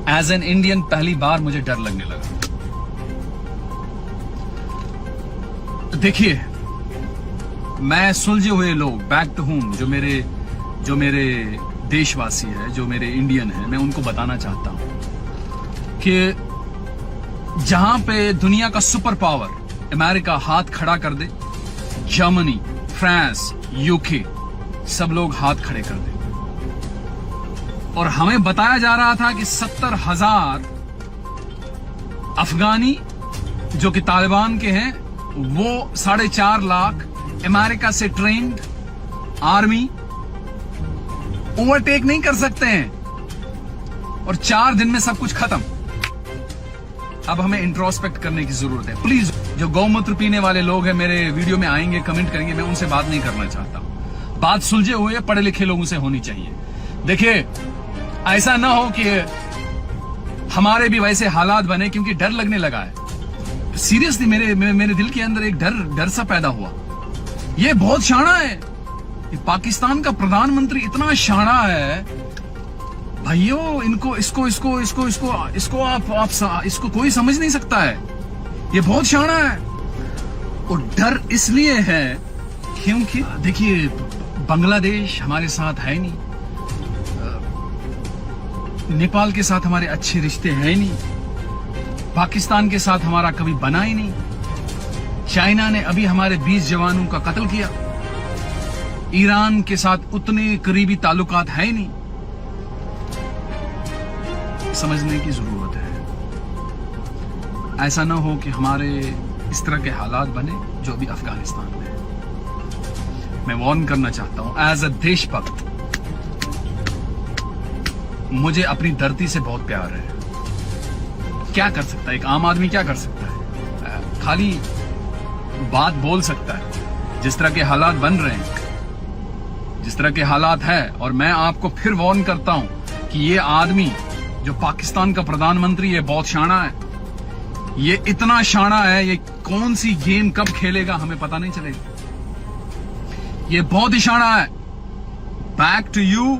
As an Indian पहली बार मुझे डर लगने लगा। देखिए, मैं सुलझे हुए लोग, बैक टू होम, जो मेरे देशवासी है, जो मेरे इंडियन है, मैं उनको बताना चाहता हूं कि जहां पे दुनिया का सुपर पावर अमेरिका हाथ खड़ा कर दे, जर्मनी, फ्रांस, यूके, सब लोग हाथ खड़े कर दे। और हमें बताया जा रहा था कि 70,000 अफगानी जो कि तालिबान के हैं, वो 4.5 लाख अमेरिका से ट्रेन्ड आर्मी ओवरटेक नहीं कर सकते हैं, और 4 दिन में सब कुछ खत्म। अब हमें इंट्रोस्पेक्ट करने की जरूरत है। प्लीज, जो गौमूत्र पीने वाले लोग हैं मेरे वीडियो में आएंगे, कमेंट करेंगे, मैं उनसे बात नहीं करना चाहता हूं। बात सुलझे हुए पढ़े लिखे लोगों से होनी चाहिए। देखिए, ऐसा ना हो कि हमारे भी वैसे हालात बने, क्योंकि डर लगने लगा है। सीरियसली मेरे दिल के अंदर एक डर सा पैदा हुआ। ये बहुत शाना है, पाकिस्तान का प्रधानमंत्री इतना शाना है भाइयों, इसको कोई समझ नहीं सकता है। ये बहुत शाना है। और डर इसलिए है क्योंकि देखिए, बांग्लादेश हमारे साथ है नहीं, नेपाल के साथ हमारे अच्छे रिश्ते हैं नहीं, पाकिस्तान के साथ हमारा कभी बना ही नहीं, चाइना ने अभी हमारे 20 जवानों का कत्ल किया, ईरान के साथ उतने करीबी ताल्लुकात है ही नहीं। समझने की जरूरत है, ऐसा ना हो कि हमारे इस तरह के हालात बने जो अभी अफगानिस्तान में है। मैं वार्न करना चाहता हूं, एज अ देशभक्त, मुझे अपनी धरती से बहुत प्यार है। क्या कर सकता है एक आम आदमी, क्या कर सकता है? खाली बात बोल सकता है। जिस तरह के हालात बन रहे हैं, जिस तरह के हालात है, और मैं आपको फिर वार्न करता हूं कि ये आदमी जो पाकिस्तान का प्रधानमंत्री, ये बहुत शाना है। ये इतना शाना है, ये कौन सी गेम कब खेलेगा हमें पता नहीं चलेगा। ये बहुत ही शाना है। बैक टू यू,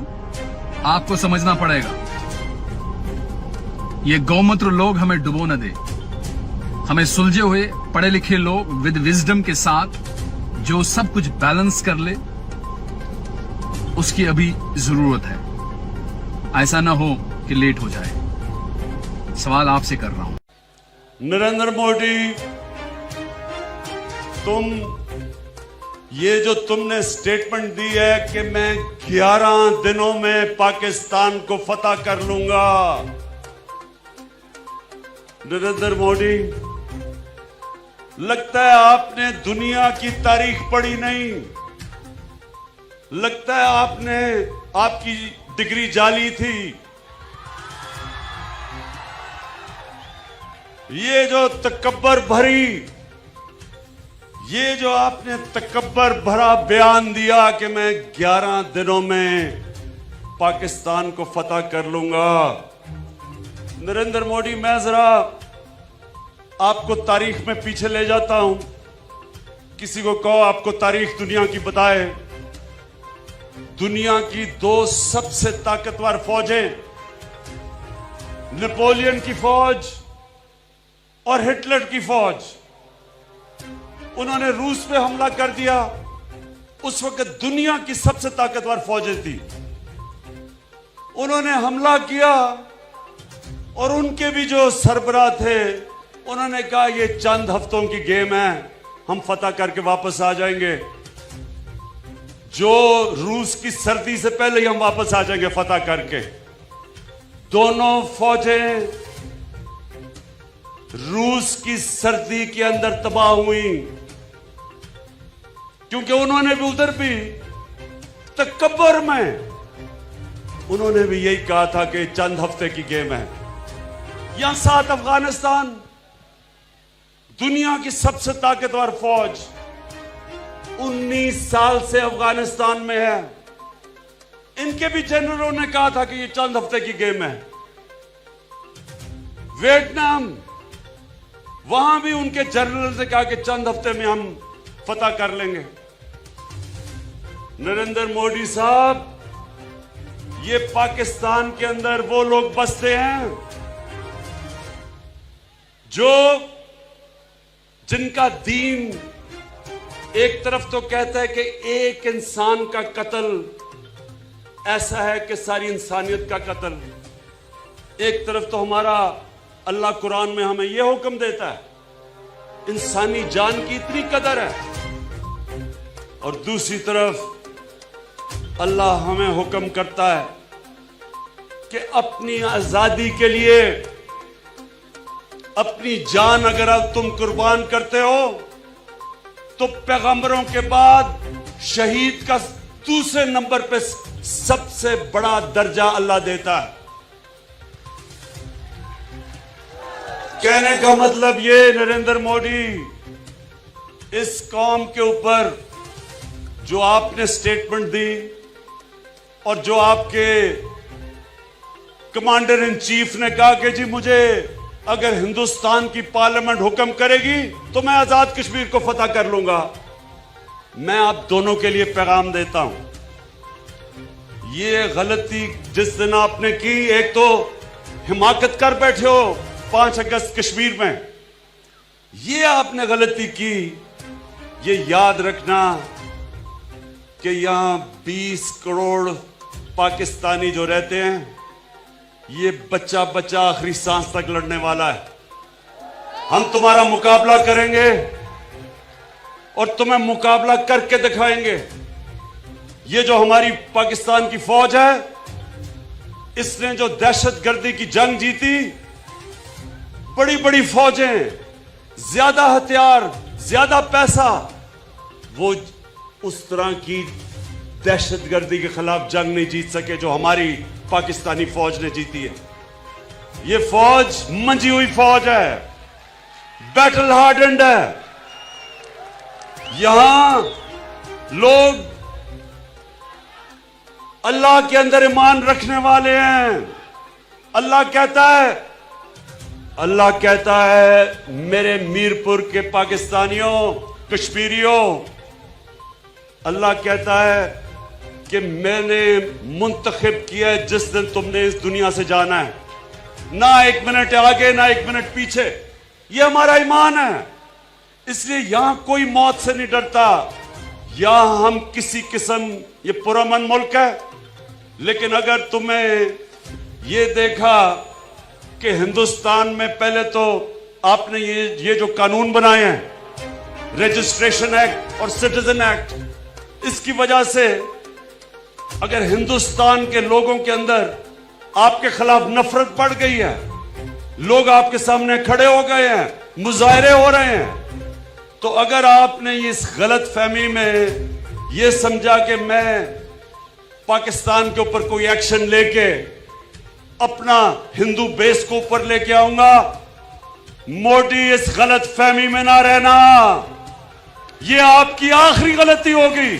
आपको समझना पड़ेगा। ये गौमूत्र लोग हमें डुबो न दे। हमें सुलझे हुए पढ़े लिखे लोग विद विजडम के साथ जो सब कुछ बैलेंस कर ले, उसकी अभी जरूरत है। ऐसा ना हो कि लेट हो जाए। सवाल आपसे कर रहा हूं। नरेंद्र मोदी, ये जो तुमने स्टेटमेंट दी है कि मैं 11 दिनों में पाकिस्तान को फतह कर लूंगा, नरेंद्र मोदी, लगता है आपने दुनिया की तारीख पढ़ी नहीं। लगता है आपकी डिग्री जाली थी। ये जो आपने तकब्बर भरा बयान दिया कि मैं 11 दिनों में पाकिस्तान को फतह कर लूंगा, नरेंद्र मोदी, मैं जरा आपको तारीख में पीछे ले जाता हूं। किसी को कहो आपको तारीख दुनिया की बताए। दुनिया की 2 सबसे ताकतवर फौजें, नेपोलियन की फौज और हिटलर की फौज, उन्होंने रूस पे हमला कर दिया। उस वक्त दुनिया की सबसे ताकतवर फौजें थी, उन्होंने हमला किया, और उनके भी जो सरबराह थे, उन्होंने कहा ये चंद हफ्तों की गेम है, हम फतह करके वापस आ जाएंगे। जो रूस की सर्दी से पहले ही हम वापस आ जाएंगे फतह करके। दोनों फौजें रूस की सर्दी के अंदर तबाह हुई, क्योंकि उन्होंने भी उधर भी तकब्बर में उन्होंने भी यही कहा था कि चंद हफ्ते की गेम है। यहां साथ अफगानिस्तान, दुनिया की सबसे ताकतवर फौज, 19 साल से अफगानिस्तान में है। इनके भी जनरलों ने कहा था कि ये चंद हफ्ते की गेम है। वियतनाम, वहां भी उनके जनरल ने कहा कि चंद हफ्ते में हम फतह कर लेंगे। नरेंद्र मोदी साहब, ये पाकिस्तान के अंदर वो लोग बसते हैं जो जिनका दीन एक तरफ तो कहता है कि एक इंसान का कत्ल ऐसा है कि सारी इंसानियत का कत्ल, एक तरफ तो हमारा अल्लाह कुरान में हमें यह हुक्म देता है इंसानी जान की इतनी कदर है, और दूसरी तरफ अल्लाह हमें हुक्म करता है कि अपनी आजादी के लिए अपनी जान अगर अब तुम कुर्बान करते हो तो पैगंबरों के बाद शहीद का दूसरे नंबर पे सबसे बड़ा दर्जा अल्लाह देता है। कहने का मतलब ये नरेंद्र मोदी, इस कौम के ऊपर जो आपने स्टेटमेंट दी और जो आपके कमांडर इन चीफ ने कहा कि जी मुझे अगर हिंदुस्तान की पार्लियामेंट हुक्म करेगी तो मैं आजाद कश्मीर को फतह कर लूंगा, मैं आप दोनों के लिए पैगाम देता हूं ये गलती जिस दिन आपने की, एक तो हिमाकत कर बैठे हो 5 अगस्त कश्मीर में, ये आपने गलती की। ये याद रखना कि यहां 20 करोड़ पाकिस्तानी जो रहते हैं, ये बच्चा बच्चा आखिरी सांस तक लड़ने वाला है। हम तुम्हारा मुकाबला करेंगे और तुम्हें मुकाबला करके दिखाएंगे। ये जो हमारी पाकिस्तान की फौज है, इसने जो दहशतगर्दी की जंग जीती, बड़ी बड़ी फौजें, ज्यादा हथियार, ज्यादा पैसा, वो उस तरह की दहशतगर्दी के खिलाफ जंग नहीं जीत सके जो हमारी पाकिस्तानी फौज ने जीती है। ये फौज मंजी हुई फौज है, बैटल हार्डेंड है। यहां लोग अल्लाह के अंदर ईमान रखने वाले हैं। अल्लाह कहता है मेरे मीरपुर के पाकिस्तानियों, कश्मीरियों, अल्लाह कहता है कि मैंने मुंतखब किया है जिस दिन तुमने इस दुनिया से जाना है, ना 1 मिनट आगे ना 1 मिनट पीछे। ये हमारा ईमान है, इसलिए यहां कोई मौत से नहीं डरता। यहां हम किसी किस्म, ये पुरअमन मुल्क है, लेकिन अगर तुम्हें ये देखा कि हिंदुस्तान में पहले तो आपने ये जो कानून बनाए हैं, रजिस्ट्रेशन एक्ट और सिटीजन एक्ट, इसकी वजह से अगर हिंदुस्तान के लोगों के अंदर आपके खिलाफ नफरत बढ़ गई है, लोग आपके सामने खड़े हो गए हैं, मुजाहरे हो रहे हैं, तो अगर आपने इस गलत फहमी में ये समझा कि मैं पाकिस्तान के ऊपर कोई एक्शन लेके अपना हिंदू बेस को ऊपर लेके आऊंगा, मोदी इस गलत फहमी में ना रहना, ये आपकी आखिरी गलती होगी।